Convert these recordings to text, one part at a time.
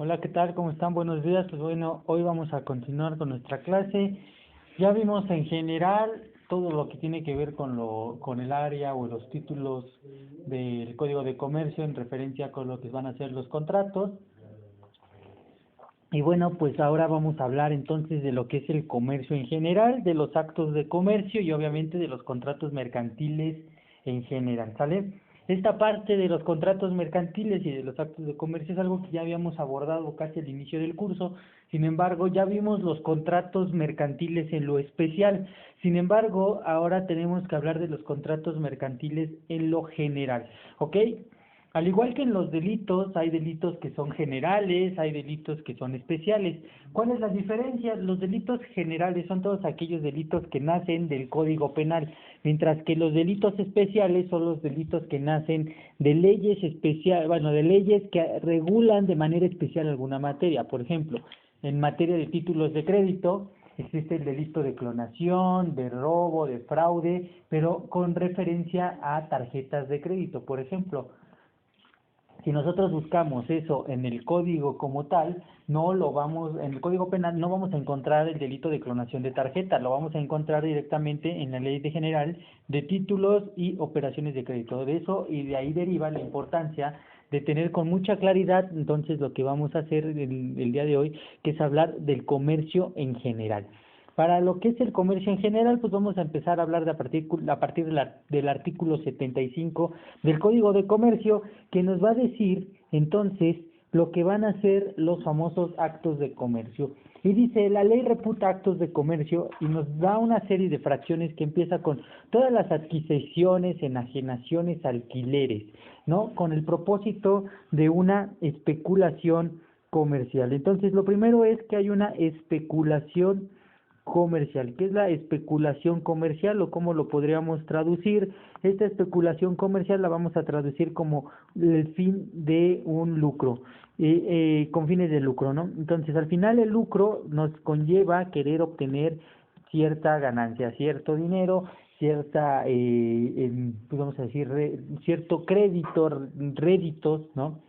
Hola, ¿qué tal? ¿Cómo están? Buenos días. Pues bueno, hoy vamos a continuar con nuestra clase. Ya vimos en general todo lo que tiene que ver con el área o los títulos del Código de Comercio en referencia con lo que van a ser los contratos. Y bueno, pues ahora vamos a hablar entonces de lo que es el comercio en general, de los actos de comercio y obviamente de los contratos mercantiles en general, ¿sale? Esta parte de los contratos mercantiles y de los actos de comercio es algo que ya habíamos abordado casi al inicio del curso. Sin embargo, ya vimos los contratos mercantiles en lo especial. Sin embargo, ahora tenemos que hablar de los contratos mercantiles en lo general, ¿ok? Al igual que en los delitos, hay delitos que son generales, hay delitos que son especiales. ¿Cuál es la diferencia? Los delitos generales son todos aquellos delitos que nacen del Código Penal, mientras que los delitos especiales son los delitos que nacen de leyes especiales, bueno, de leyes que regulan de manera especial alguna materia. Por ejemplo, en materia de títulos de crédito, existe el delito de clonación, de robo, de fraude, pero con referencia a tarjetas de crédito, por ejemplo. Si nosotros buscamos eso en el código como tal, no lo vamos, en el código penal no vamos a encontrar el delito de clonación de tarjeta, lo vamos a encontrar directamente en la ley de general de títulos y operaciones de crédito. De eso y de ahí deriva la importancia de tener con mucha claridad entonces lo que vamos a hacer el día de hoy, que es hablar del comercio en general. Para lo que es el comercio en general, pues vamos a empezar a hablar a partir del artículo 75 del Código de Comercio, que nos va a decir entonces lo que van a ser los famosos actos de comercio. Y dice, la ley reputa actos de comercio y nos da una serie de fracciones que empieza con todas las adquisiciones, enajenaciones, alquileres, ¿no? Con el propósito de una especulación comercial. Entonces, lo primero es que hay una especulación comercial. ¿Qué es la especulación comercial o cómo lo podríamos traducir? Esta especulación comercial la vamos a traducir como el fin de un lucro, con fines de lucro, ¿no? Entonces, al final el lucro nos conlleva querer obtener cierta ganancia, cierto dinero, cierta, pues vamos a decir, cierto crédito, réditos, ¿no?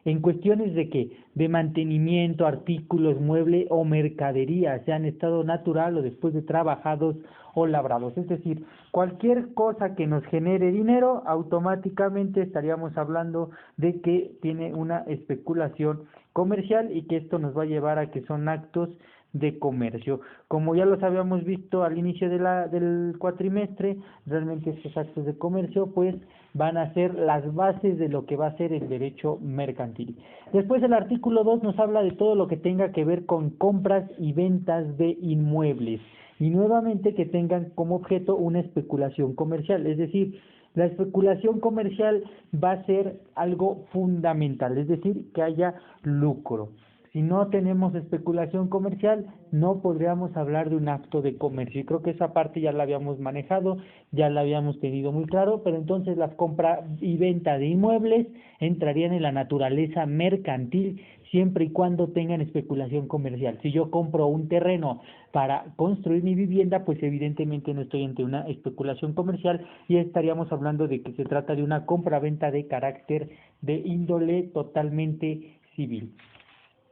En cuestiones de qué, de mantenimiento, artículos, mueble o mercadería, sea en estado natural o después de trabajados o labrados. Es decir, cualquier cosa que nos genere dinero, automáticamente estaríamos hablando de que tiene una especulación comercial y que esto nos va a llevar a que son actos de comercio. Como ya los habíamos visto al inicio del cuatrimestre, realmente estos actos de comercio pues van a ser las bases de lo que va a ser el derecho mercantil. Después el artículo 2 nos habla de todo lo que tenga que ver con compras y ventas de inmuebles y nuevamente que tengan como objeto una especulación comercial, es decir, la especulación comercial va a ser algo fundamental, es decir, que haya lucro. Si no tenemos especulación comercial, no podríamos hablar de un acto de comercio. Y creo que esa parte ya la habíamos manejado, ya la habíamos tenido muy claro, pero entonces las compras y venta de inmuebles entrarían en la naturaleza mercantil siempre y cuando tengan especulación comercial. Si yo compro un terreno para construir mi vivienda, pues evidentemente no estoy ante una especulación comercial y estaríamos hablando de que se trata de una compra-venta de carácter de índole totalmente civil.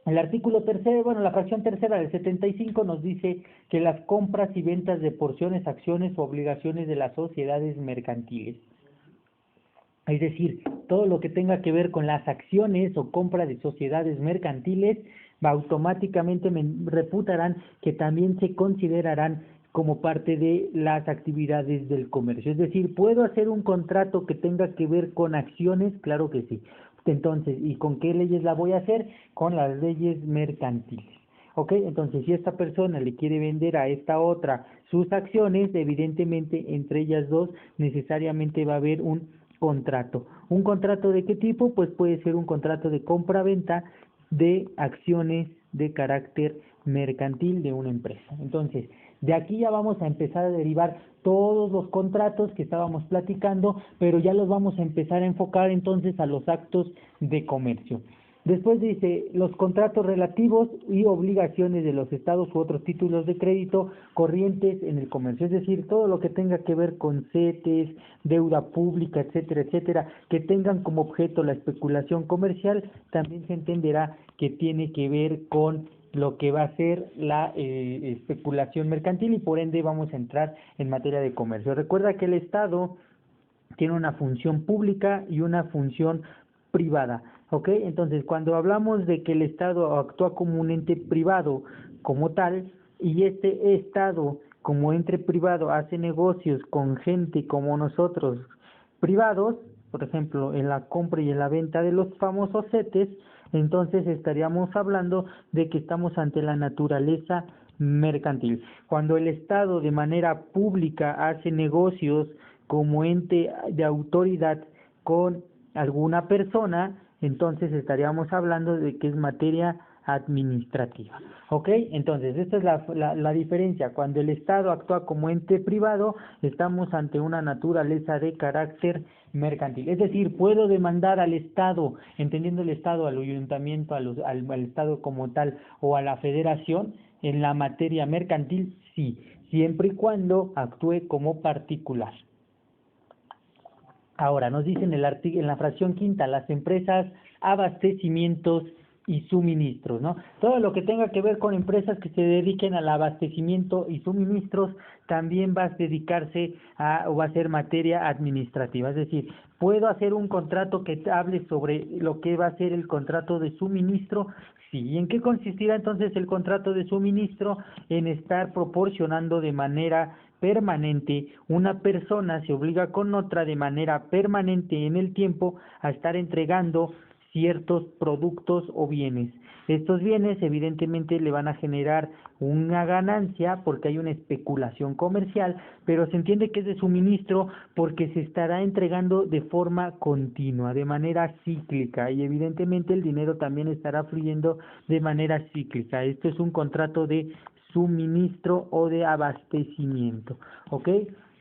El artículo tercero, bueno, la fracción tercera del 75 nos dice que las compras y ventas de porciones, acciones o obligaciones de las sociedades mercantiles. Es decir, todo lo que tenga que ver con las acciones o compra de sociedades mercantiles, automáticamente me reputarán que también se considerarán como parte de las actividades del comercio. Es decir, ¿puedo hacer un contrato que tenga que ver con acciones? Claro que sí. Entonces, ¿y con qué leyes la voy a hacer? Con las leyes mercantiles. ¿Ok? Entonces, si esta persona le quiere vender a esta otra sus acciones, evidentemente entre ellas dos necesariamente va a haber un contrato. ¿Un contrato de qué tipo? Pues puede ser un contrato de compra-venta de acciones de carácter mercantil de una empresa. Entonces, de aquí ya vamos a empezar a derivar todos los contratos que estábamos platicando, pero ya los vamos a empezar a enfocar entonces a los actos de comercio. Después dice los contratos relativos y obligaciones de los estados u otros títulos de crédito corrientes en el comercio, es decir, todo lo que tenga que ver con CETES, deuda pública, etcétera, etcétera, que tengan como objeto la especulación comercial, también se entenderá que tiene que ver con lo que va a ser la especulación mercantil y por ende vamos a entrar en materia de comercio. Recuerda que el Estado tiene una función pública y una función privada, ¿ok? Entonces, cuando hablamos de que el Estado actúa como un ente privado como tal, y este Estado como ente privado hace negocios con gente como nosotros, privados, por ejemplo, en la compra y en la venta de los famosos CETES, entonces estaríamos hablando de que estamos ante la naturaleza mercantil. Cuando el Estado de manera pública hace negocios como ente de autoridad con alguna persona, entonces estaríamos hablando de que es materia administrativa. ¿Ok? Entonces, esta es la diferencia. Cuando el Estado actúa como ente privado, estamos ante una naturaleza de carácter mercantil. Es decir, puedo demandar al Estado, entendiendo el Estado, al ayuntamiento, al Estado como tal, o a la federación, en la materia mercantil, sí, siempre y cuando actúe como particular. Ahora, nos dice en la fracción quinta, las empresas, abastecimientos y suministros, ¿no? Todo lo que tenga que ver con empresas que se dediquen al abastecimiento y suministros también va a dedicarse o va a ser materia administrativa. Es decir, puedo hacer un contrato que hable sobre lo que va a ser el contrato de suministro. Sí, ¿y en qué consistirá entonces el contrato de suministro? En estar proporcionando de manera permanente, una persona se obliga con otra de manera permanente en el tiempo a estar entregando ciertos productos o bienes. Estos bienes evidentemente le van a generar una ganancia porque hay una especulación comercial, pero se entiende que es de suministro porque se estará entregando de forma continua, de manera cíclica, y evidentemente el dinero también estará fluyendo de manera cíclica. Esto es un contrato de suministro o de abastecimiento, ¿ok?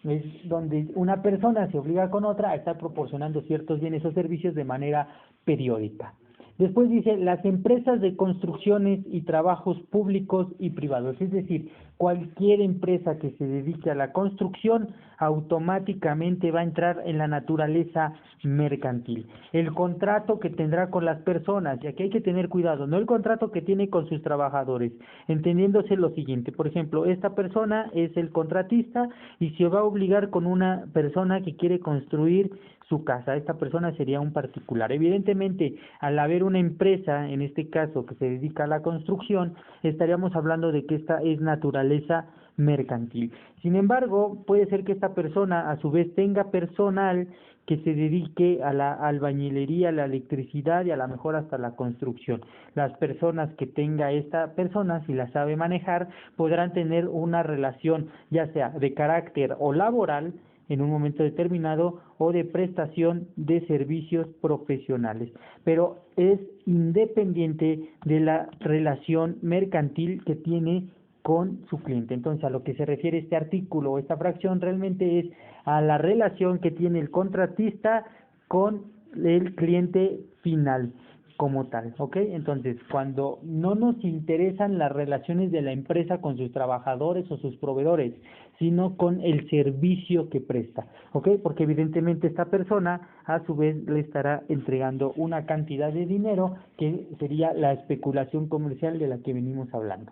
Es donde una persona se obliga con otra a estar proporcionando ciertos bienes o servicios de manera periódica. Después dice, las empresas de construcciones y trabajos públicos y privados, es decir, cualquier empresa que se dedique a la construcción automáticamente va a entrar en la naturaleza mercantil. El contrato que tendrá con las personas, y aquí hay que tener cuidado, no el contrato que tiene con sus trabajadores, entendiéndose lo siguiente, por ejemplo, esta persona es el contratista y se va a obligar con una persona que quiere construir su casa. Esta persona sería un particular. Evidentemente, al haber una empresa, en este caso, que se dedica a la construcción, estaríamos hablando de que esta es naturaleza mercantil. Sin embargo, puede ser que esta persona a su vez tenga personal que se dedique a la albañilería, a la electricidad y a lo mejor hasta la construcción. Las personas que tenga esta persona, si la sabe manejar, podrán tener una relación ya sea de carácter o laboral en un momento determinado o de prestación de servicios profesionales, pero es independiente de la relación mercantil que tiene con su cliente. Entonces, a lo que se refiere este artículo o esta fracción realmente es a la relación que tiene el contratista con el cliente final como tal, ¿ok? Entonces, cuando no nos interesan las relaciones de la empresa con sus trabajadores o sus proveedores, sino con el servicio que presta, ¿ok? Porque evidentemente esta persona a su vez le estará entregando una cantidad de dinero que sería la especulación comercial de la que venimos hablando.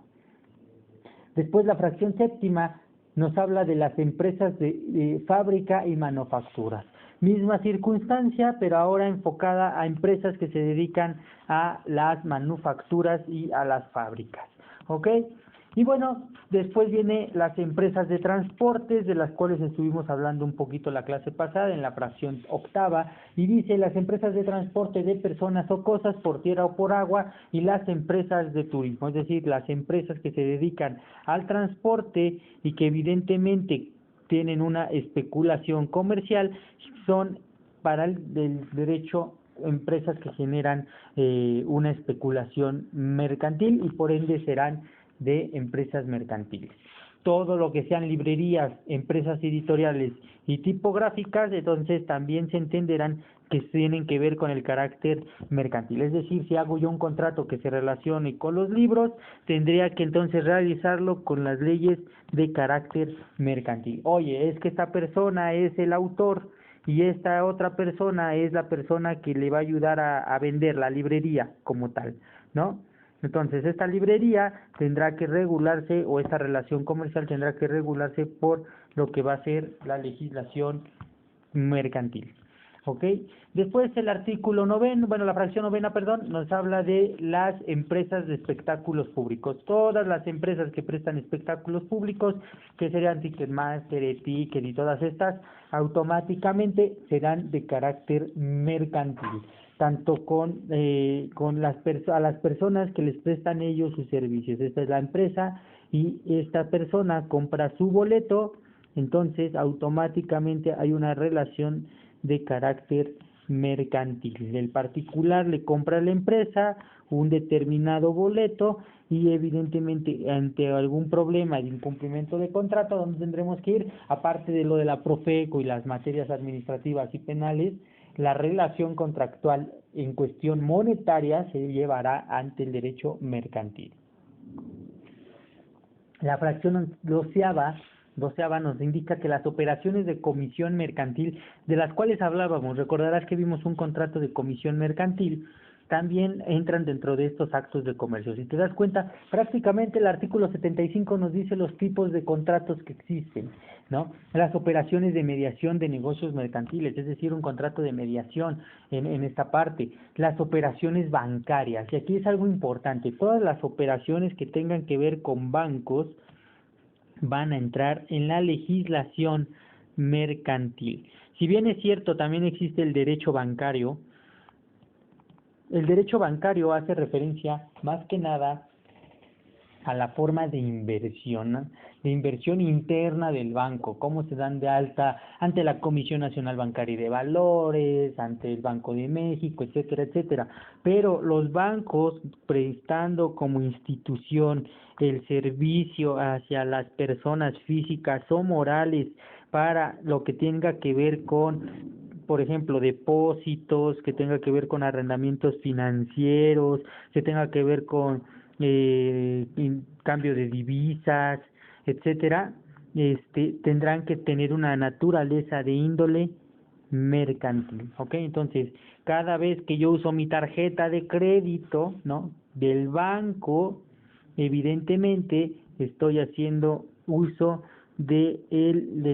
Después la fracción séptima nos habla de las empresas de fábrica y manufacturas. Misma circunstancia, pero ahora enfocada a empresas que se dedican a las manufacturas y a las fábricas. ¿Ok? Y bueno, después viene las empresas de transportes, de las cuales estuvimos hablando un poquito la clase pasada, en la fracción octava, y dice las empresas de transporte de personas o cosas por tierra o por agua, y las empresas de turismo, es decir, las empresas que se dedican al transporte y que evidentemente tienen una especulación comercial, son para el del derecho empresas que generan una especulación mercantil y por ende serán de empresas mercantiles. todo lo que sean librerías, empresas editoriales y tipográficas, entonces también se entenderán que tienen que ver con el carácter mercantil. Es decir, si hago yo un contrato que se relacione con los libros, tendría que entonces realizarlo con las leyes de carácter mercantil. Oye, es que esta persona es el autor y esta otra persona es la persona que le va a ayudar a vender la librería como tal, ¿no? Entonces, esta librería tendrá que regularse, o esta relación comercial tendrá que regularse por lo que va a ser la legislación mercantil. ¿Ok? Después el artículo noveno, bueno, la fracción novena, perdón, nos habla de las empresas de espectáculos públicos. Todas las empresas que prestan espectáculos públicos, que serían Ticketmaster, Eticket y todas estas, automáticamente serán de carácter mercantil, tanto con a las personas que les prestan ellos sus servicios. Esta es la empresa y esta persona compra su boleto, entonces automáticamente hay una relación de carácter mercantil. El particular le compra a la empresa un determinado boleto y evidentemente ante algún problema de incumplimiento de contrato, donde tendremos que ir, aparte de lo de la Profeco y las materias administrativas y penales, la relación contractual en cuestión monetaria se llevará ante el derecho mercantil. La fracción doceava nos indica que las operaciones de comisión mercantil, de las cuales hablábamos, recordarás que vimos un contrato de comisión mercantil, también entran dentro de estos actos de comercio. Si te das cuenta, prácticamente el artículo 75 nos dice los tipos de contratos que existen, ¿no? Las operaciones de mediación de negocios mercantiles, es decir, un contrato de mediación en esta parte. Las operaciones bancarias, y aquí es algo importante, todas las operaciones que tengan que ver con bancos van a entrar en la legislación mercantil. Si bien es cierto, también existe el derecho bancario. El derecho bancario hace referencia más que nada a la forma de inversión interna del banco, cómo se dan de alta ante la Comisión Nacional Bancaria y de Valores, ante el Banco de México, etcétera, etcétera. Pero los bancos, prestando como institución el servicio hacia las personas físicas o morales para lo que tenga que ver con, por ejemplo, depósitos, que tenga que ver con arrendamientos financieros, que tenga que ver con cambio de divisas, etcétera, tendrán que tener una naturaleza de índole mercantil, ¿ok? Entonces, cada vez que yo uso mi tarjeta de crédito, ¿no?, del banco, evidentemente estoy haciendo uso de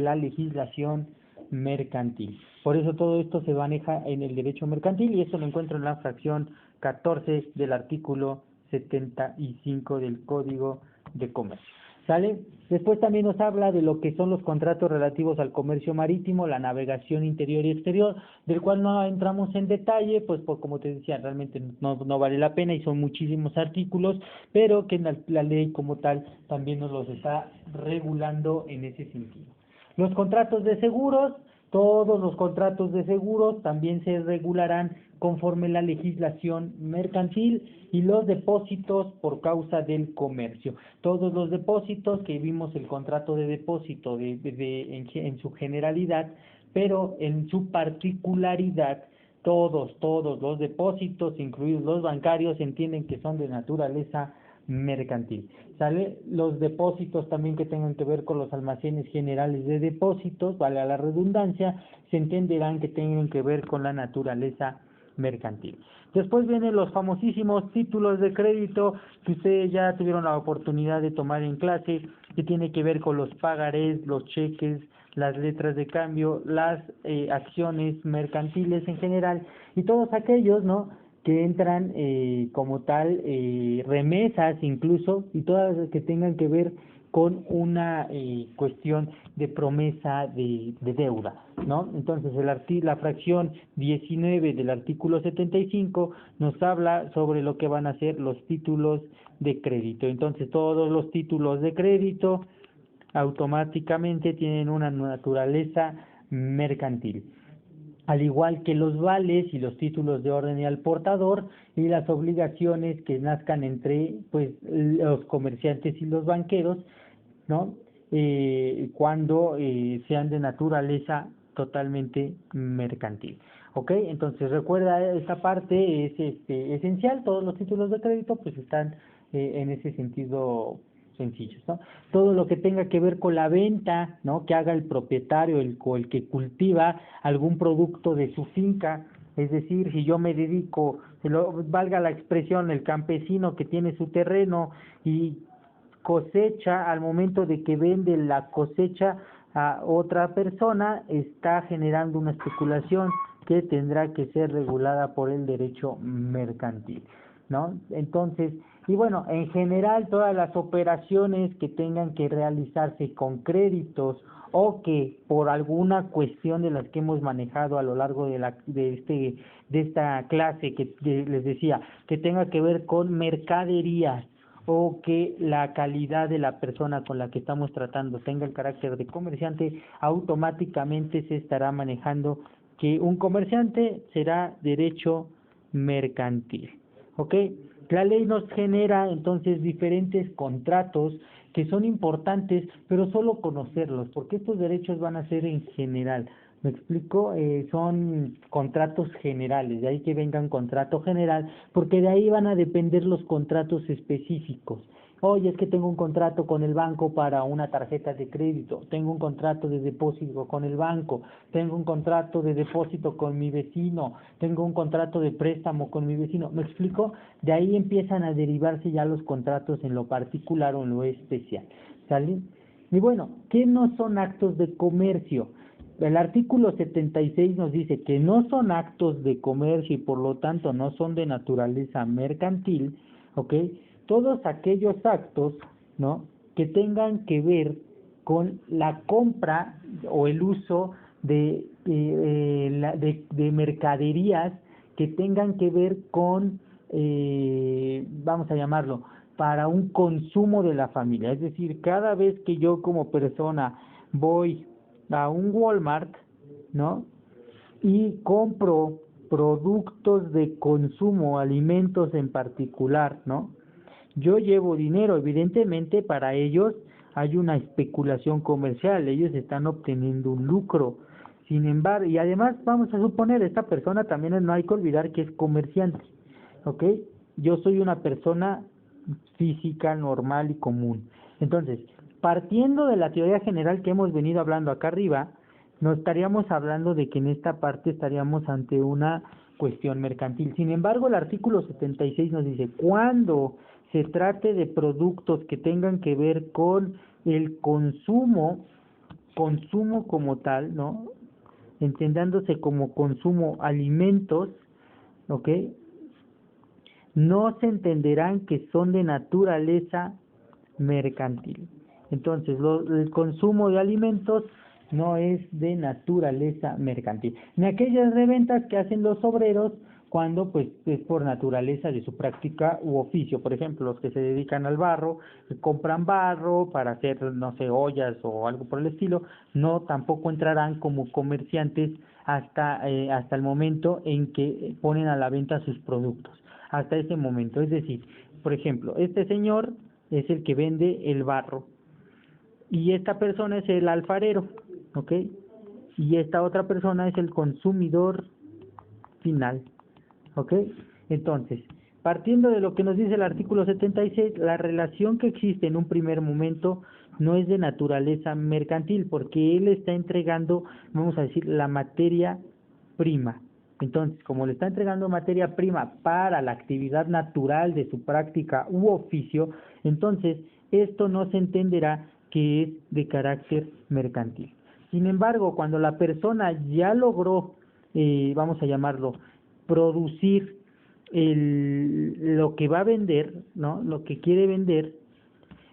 la legislación mercantil. Por eso todo esto se maneja en el derecho mercantil y eso lo encuentro en la fracción 14 del artículo 75 del Código de Comercio. ¿Sale? Después también nos habla de lo que son los contratos relativos al comercio marítimo, la navegación interior y exterior, del cual no entramos en detalle, pues como te decía, realmente no vale la pena y son muchísimos artículos, pero que la ley como tal también nos los está regulando en ese sentido. Los contratos de seguros, todos los contratos de seguros también se regularán conforme la legislación mercantil y los depósitos por causa del comercio. Todos los depósitos que vimos el contrato de depósito en su generalidad, pero en su particularidad, todos los depósitos, incluidos los bancarios, entienden que son de naturaleza mercantil. ¿Sale? Los depósitos también que tengan que ver con los almacenes generales de depósitos, vale la redundancia, se entenderán que tengan que ver con la naturaleza mercantil. Después vienen los famosísimos títulos de crédito que ustedes ya tuvieron la oportunidad de tomar en clase, que tiene que ver con los pagarés, los cheques, las letras de cambio, las acciones mercantiles en general y todos aquellos, ¿no?, que entran como tal, remesas incluso, y todas las que tengan que ver con una cuestión de promesa de deuda, ¿no? Entonces la fracción 19 del artículo 75 nos habla sobre lo que van a ser los títulos de crédito. Entonces todos los títulos de crédito automáticamente tienen una naturaleza mercantil, al igual que los vales y los títulos de orden y al portador y las obligaciones que nazcan entre pues los comerciantes y los banqueros, ¿no?, cuando sean de naturaleza totalmente mercantil. ¿Ok? Entonces recuerda, esta parte es esencial. Todos los títulos de crédito pues están en ese sentido sencillos, ¿no? Todo lo que tenga que ver con la venta, ¿no? Que haga el propietario, el que cultiva algún producto de su finca. Es decir, si yo me dedico, valga la expresión, el campesino que tiene su terreno y cosecha, al momento de que vende la cosecha a otra persona, está generando una especulación que tendrá que ser regulada por el derecho mercantil, ¿no? Entonces, y bueno, en general todas las operaciones que tengan que realizarse con créditos o que por alguna cuestión de las que hemos manejado a lo largo de esta clase que les decía, que tenga que ver con mercaderías o que la calidad de la persona con la que estamos tratando tenga el carácter de comerciante, automáticamente se estará manejando que un comerciante será derecho mercantil. ¿Ok? La ley nos genera entonces diferentes contratos que son importantes, pero solo conocerlos, porque estos derechos van a ser en general. ¿Me explico? Son contratos generales, de ahí que vengan contrato general, porque de ahí van a depender los contratos específicos. Oye, es que tengo un contrato con el banco para una tarjeta de crédito, tengo un contrato de depósito con el banco, tengo un contrato de depósito con mi vecino, tengo un contrato de préstamo con mi vecino. ¿Me explico? De ahí empiezan a derivarse ya los contratos en lo particular o en lo especial. ¿Sale? Y bueno, ¿qué no son actos de comercio? El artículo 76 nos dice que no son actos de comercio y por lo tanto no son de naturaleza mercantil, ¿ok? Todos aquellos actos, ¿no?, que tengan que ver con la compra o el uso de mercaderías que tengan que ver con, vamos a llamarlo, para un consumo de la familia. Es decir, cada vez que yo como persona voy a un Walmart, ¿no?, y compro productos de consumo, alimentos en particular, ¿no?, yo llevo dinero. Evidentemente para ellos hay una especulación comercial, ellos están obteniendo un lucro. Sin embargo, y además vamos a suponer, esta persona también no hay que olvidar que es comerciante, ¿ok? Yo soy una persona física, normal y común. Entonces, partiendo de la teoría general que hemos venido hablando acá arriba, nos estaríamos hablando de que en esta parte estaríamos ante una cuestión mercantil. Sin embargo, el artículo 76 nos dice, cuando se trate de productos que tengan que ver con el consumo como tal, ¿no?, entendiéndose como consumo alimentos, ¿ok?, no se entenderán que son de naturaleza mercantil. Entonces, el consumo de alimentos no es de naturaleza mercantil. Ni aquellas reventas que hacen los obreros cuando pues es por naturaleza de su práctica u oficio. Por ejemplo, los que se dedican al barro, que compran barro para hacer, no sé, ollas o algo por el estilo, no tampoco entrarán como comerciantes hasta el momento en que ponen a la venta sus productos. Hasta ese momento. Es decir, por ejemplo, este señor es el que vende el barro y esta persona es el alfarero, ¿ok? Y esta otra persona es el consumidor final, ¿ok? Entonces, partiendo de lo que nos dice el artículo 76, la relación que existe en un primer momento no es de naturaleza mercantil, porque él está entregando, vamos a decir, la materia prima. Entonces, como le está entregando materia prima para la actividad natural de su práctica u oficio, entonces esto no se entenderá que es de carácter mercantil. Sin embargo, cuando la persona ya logró, vamos a llamarlo, producir lo que va a vender, ¿no?, lo que quiere vender,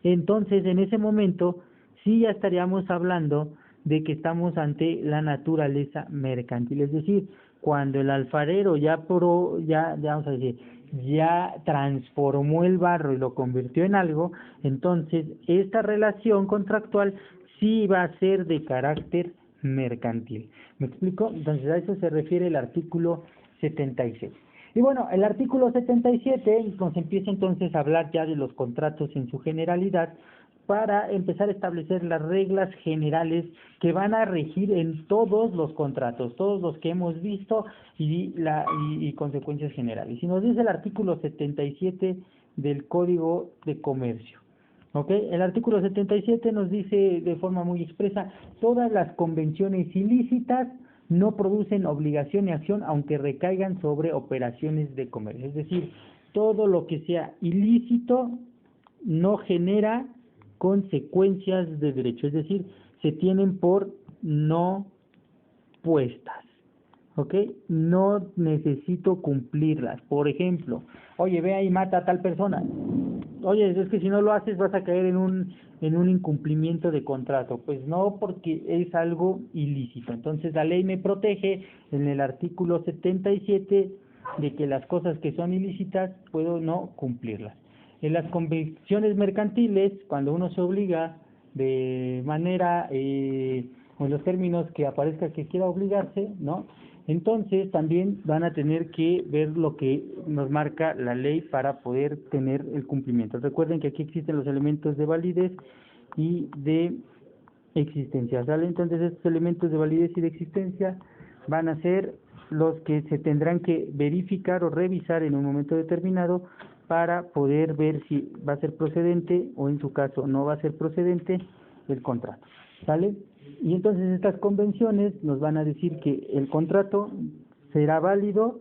entonces en ese momento sí ya estaríamos hablando de que estamos ante la naturaleza mercantil. Es decir, cuando el alfarero ya vamos a decir, ya transformó el barro y lo convirtió en algo, entonces esta relación contractual sí va a ser de carácter mercantil. ¿Me explico? Entonces a eso se refiere el artículo 76. Y bueno, el artículo 77 nos empieza entonces a hablar ya de los contratos en su generalidad, para empezar a establecer las reglas generales que van a regir en todos los contratos, todos los que hemos visto y consecuencias generales. Y nos dice el artículo 77 del Código de Comercio. ¿Ok? El artículo 77 nos dice de forma muy expresa: todas las convenciones ilícitas no producen obligación ni acción aunque recaigan sobre operaciones de comercio. Es decir, todo lo que sea ilícito no genera consecuencias de derecho, es decir, se tienen por no puestas. ¿Ok? No necesito cumplirlas. Por ejemplo, oye, ve ahí y mata a tal persona. Oye, es que si no lo haces vas a caer en un incumplimiento de contrato. Pues no, porque es algo ilícito. Entonces la ley me protege en el artículo 77 de que las cosas que son ilícitas puedo no cumplirlas. En las convenciones mercantiles, cuando uno se obliga de manera, o en los términos que aparezca que quiera obligarse, ¿no? Entonces también van a tener que ver lo que nos marca la ley para poder tener el cumplimiento. Recuerden que aquí existen los elementos de validez y de existencia, ¿sale? Entonces estos elementos de validez y de existencia van a ser los que se tendrán que verificar o revisar en un momento determinado para poder ver si va a ser procedente o en su caso no va a ser procedente el contrato, ¿sale? Y entonces estas convenciones nos van a decir que el contrato será válido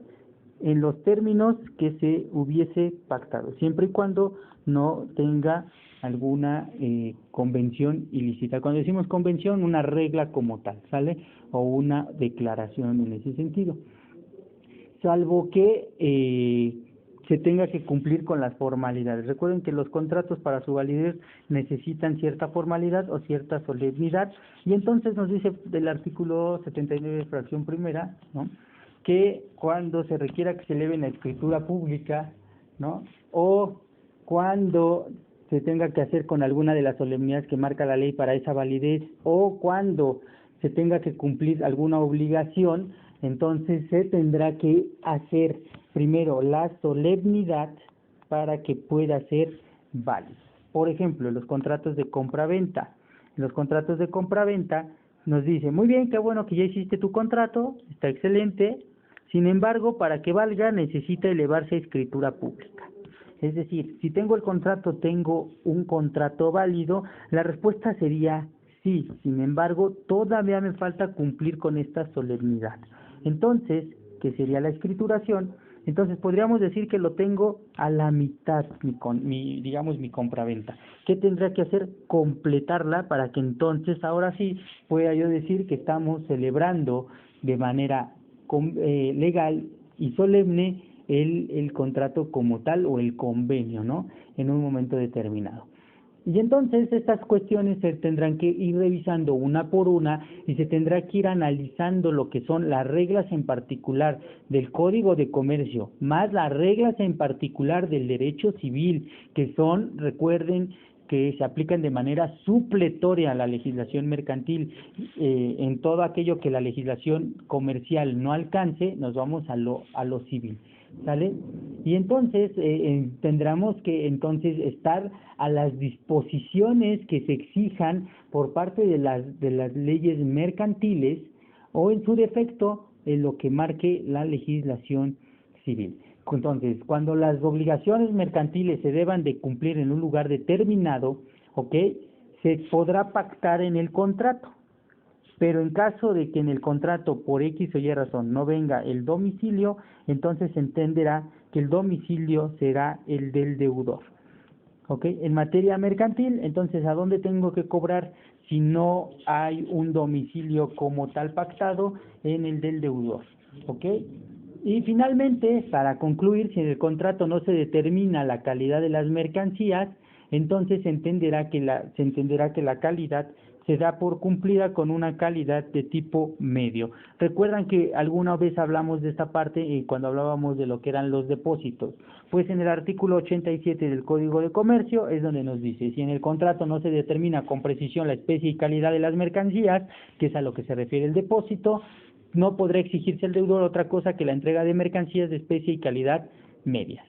en los términos que se hubiese pactado, siempre y cuando no tenga alguna convención ilícita. Cuando decimos convención, una regla como tal, ¿sale? O una declaración en ese sentido. Salvo que se tenga que cumplir con las formalidades. Recuerden que los contratos para su validez necesitan cierta formalidad o cierta solemnidad, y entonces nos dice del artículo 79, fracción primera, ¿no?, que cuando se requiera que se eleve en la escritura pública, ¿no?, o cuando se tenga que hacer con alguna de las solemnidades que marca la ley para esa validez, o cuando se tenga que cumplir alguna obligación, entonces se tendrá que hacer primero la solemnidad para que pueda ser válido. Por ejemplo, los contratos de compra-venta. En los contratos de compra-venta nos dice: muy bien, qué bueno que ya hiciste tu contrato, está excelente, sin embargo, para que valga necesita elevarse a escritura pública. Es decir, si tengo el contrato, ¿tengo un contrato válido? La respuesta sería sí, sin embargo, todavía me falta cumplir con esta solemnidad. Entonces, ¿qué sería la escrituración? Entonces podríamos decir que lo tengo a la mitad, mi compraventa. ¿Qué tendría que hacer? Completarla para que entonces, ahora sí, pueda yo decir que estamos celebrando de manera legal y solemne el contrato como tal, o el convenio, ¿no?, en un momento determinado. Y entonces estas cuestiones se tendrán que ir revisando una por una y se tendrá que ir analizando lo que son las reglas en particular del Código de Comercio, más las reglas en particular del derecho civil, que son, recuerden, que se aplican de manera supletoria a la legislación mercantil. En todo aquello que la legislación comercial no alcance, nos vamos a lo civil, ¿sale? Y entonces tendremos que entonces estar a las disposiciones que se exijan por parte de las leyes mercantiles, o en su defecto en lo que marque la legislación civil. Entonces, cuando las obligaciones mercantiles se deban de cumplir en un lugar determinado, ¿ok?, se podrá pactar en el contrato. Pero en caso de que en el contrato por X o Y razón no venga el domicilio, entonces se entenderá que el domicilio será el del deudor. ¿Ok? En materia mercantil, entonces, ¿a dónde tengo que cobrar si no hay un domicilio como tal pactado? En el del deudor. ¿Ok? Y finalmente, para concluir, si en el contrato no se determina la calidad de las mercancías, entonces se entenderá que la calidad se da por cumplida con una calidad de tipo medio. Recuerdan que alguna vez hablamos de esta parte cuando hablábamos de lo que eran los depósitos. Pues en el artículo 87 del Código de Comercio es donde nos dice: si en el contrato no se determina con precisión la especie y calidad de las mercancías, que es a lo que se refiere el depósito, no podrá exigirse al deudor otra cosa que la entrega de mercancías de especie y calidad medias.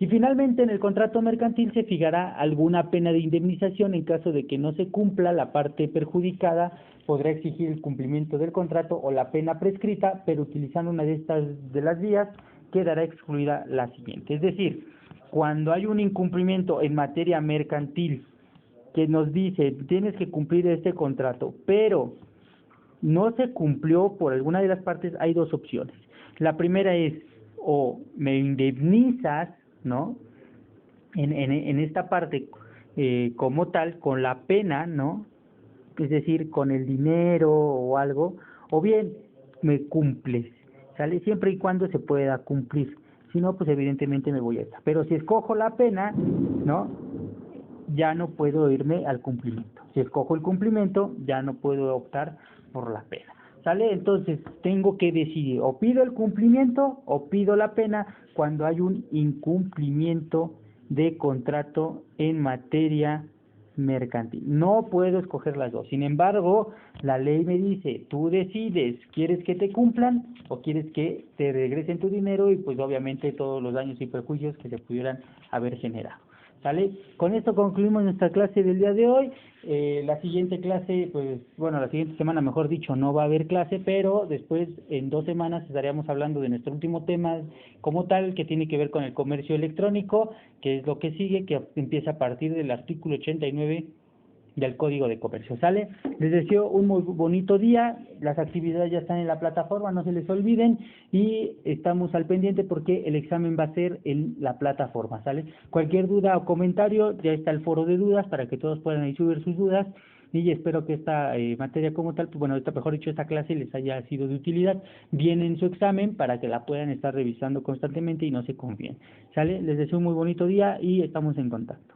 Y finalmente, en el contrato mercantil se fijará alguna pena de indemnización en caso de que no se cumpla. La parte perjudicada podrá exigir el cumplimiento del contrato o la pena prescrita, pero utilizando una de estas de las vías quedará excluida la siguiente. Es decir, cuando hay un incumplimiento en materia mercantil que nos dice tienes que cumplir este contrato, pero no se cumplió por alguna de las partes, hay dos opciones. La primera es, o me indemnizas, ¿no? En esta parte como tal, con la pena, ¿no? Es decir, con el dinero o algo, o bien me cumples, ¿sale? Siempre y cuando se pueda cumplir. Si no, pues evidentemente me voy a esta. Pero si escojo la pena, ¿no? Ya no puedo irme al cumplimiento. Si escojo el cumplimiento, ya no puedo optar por la pena. ¿Sale? Entonces, tengo que decidir, o pido el cumplimiento o pido la pena cuando hay un incumplimiento de contrato en materia mercantil. No puedo escoger las dos. Sin embargo, la ley me dice, tú decides, ¿quieres que te cumplan o quieres que te regresen tu dinero y pues obviamente todos los daños y perjuicios que se pudieran haber generado? ¿Sale? Con esto concluimos nuestra clase del día de hoy. La siguiente clase, pues, bueno, la siguiente semana, mejor dicho, no va a haber clase, pero después, en 2 semanas, estaríamos hablando de nuestro último tema como tal, que tiene que ver con el comercio electrónico, que es lo que sigue, que empieza a partir del artículo 89 del Código de Comercio. ¿Sale? Les deseo un muy bonito día. Las actividades ya están en la plataforma, no se les olviden, y estamos al pendiente porque el examen va a ser en la plataforma. ¿Sale? Cualquier duda o comentario, ya está el foro de dudas para que todos puedan ahí subir sus dudas, y espero que esta materia como tal, pues bueno, mejor dicho, esta clase les haya sido de utilidad bien en su examen para que la puedan estar revisando constantemente y no se confíen. ¿Sale? Les deseo un muy bonito día y estamos en contacto.